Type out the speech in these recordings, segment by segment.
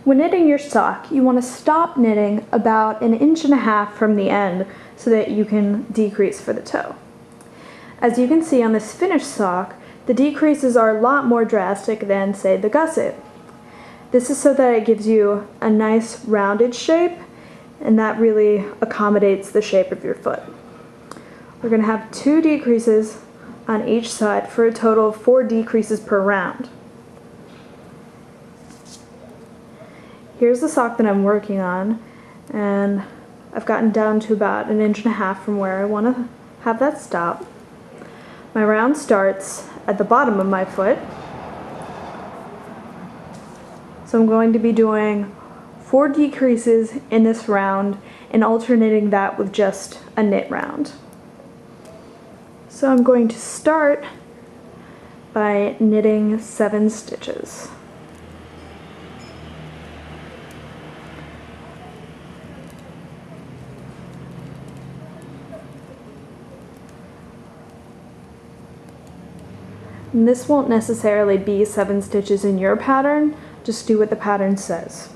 When knitting your sock, you want to stop knitting about 1.5 inches from the end so that you can decrease for the toe. As you can see on this finished sock, the decreases are a lot more drastic than, say, the gusset. This is so that it gives you a nice rounded shape, and that really accommodates the shape of your foot. We're going to have 2 decreases on each side for a total of 4 decreases per round. Here's the sock that I'm working on, and I've gotten down to about 1.5 inches from where I want to have that stop. My round starts at the bottom of my foot, so I'm going to be doing 4 decreases in this round and alternating that with just a knit round. So I'm going to start by knitting 7 stitches. And this won't necessarily be 7 stitches in your pattern, just do what the pattern says.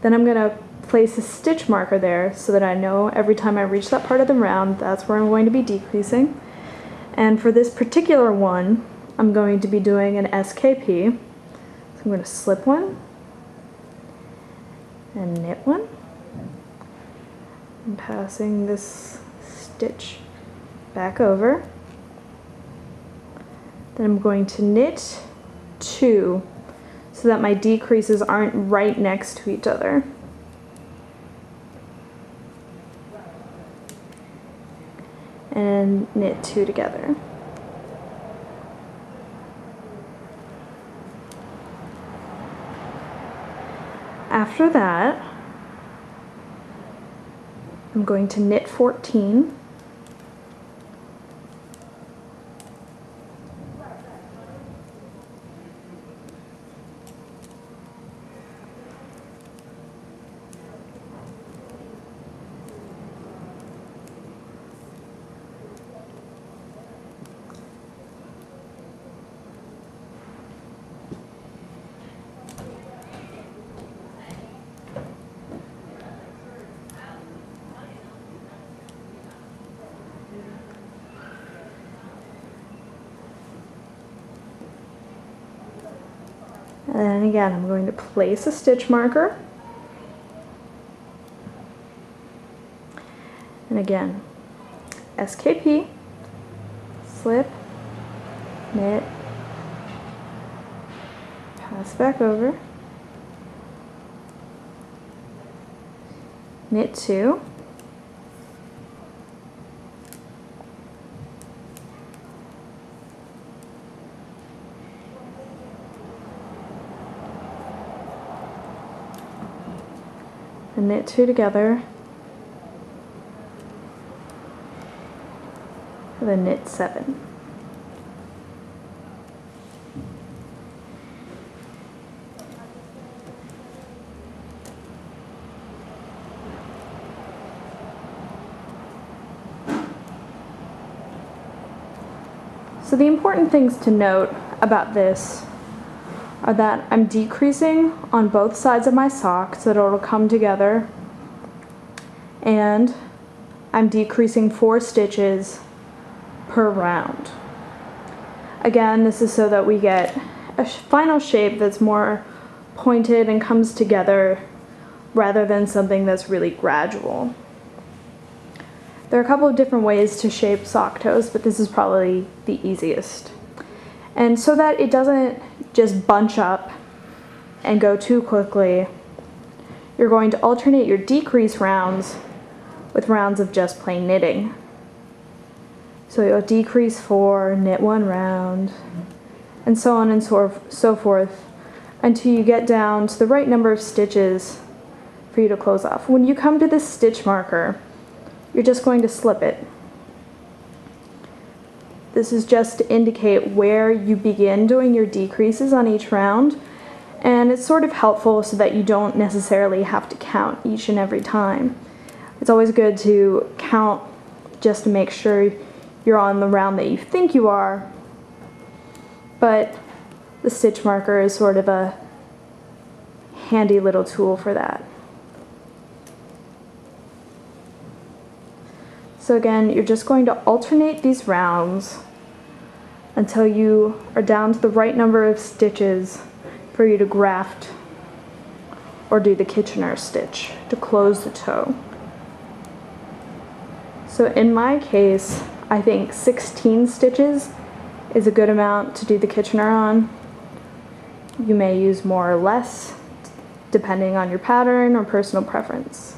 Then I'm going to place a stitch marker there so that I know every time I reach that part of the round, that's where I'm going to be decreasing. And for this particular one, I'm going to be doing an SKP. So I'm going to slip one and knit one. I'm passing this stitch back over. Then I'm going to knit 2 so that my decreases aren't right next to each other. And knit 2 together. After that, I'm going to knit 14. And then again, I'm going to place a stitch marker. And again, SKP, slip, knit, pass back over, knit 2, and knit 2 together, and then knit 7. So the important things to note about this are that I'm decreasing on both sides of my sock so that it'll come together, and I'm decreasing 4 stitches per round. Again, this is so that we get a final shape that's more pointed and comes together rather than something that's really gradual. There are a couple of different ways to shape sock toes, but this is probably the easiest. And so that it doesn't just bunch up and go too quickly, you're going to alternate your decrease rounds with rounds of just plain knitting. So you'll decrease 4, knit 1 round, and so on and so forth until you get down to the right number of stitches for you to close off. When you come to this stitch marker, you're just going to slip it. This is just to indicate where you begin doing your decreases on each round, and it's sort of helpful so that you don't necessarily have to count each and every time. It's always good to count just to make sure you're on the round that you think you are, but the stitch marker is sort of a handy little tool for that. So again, you're just going to alternate these rounds until you are down to the right number of stitches for you to graft or do the Kitchener stitch to close the toe. So in my case, I think 16 stitches is a good amount to do the Kitchener on. You may use more or less, depending on your pattern or personal preference.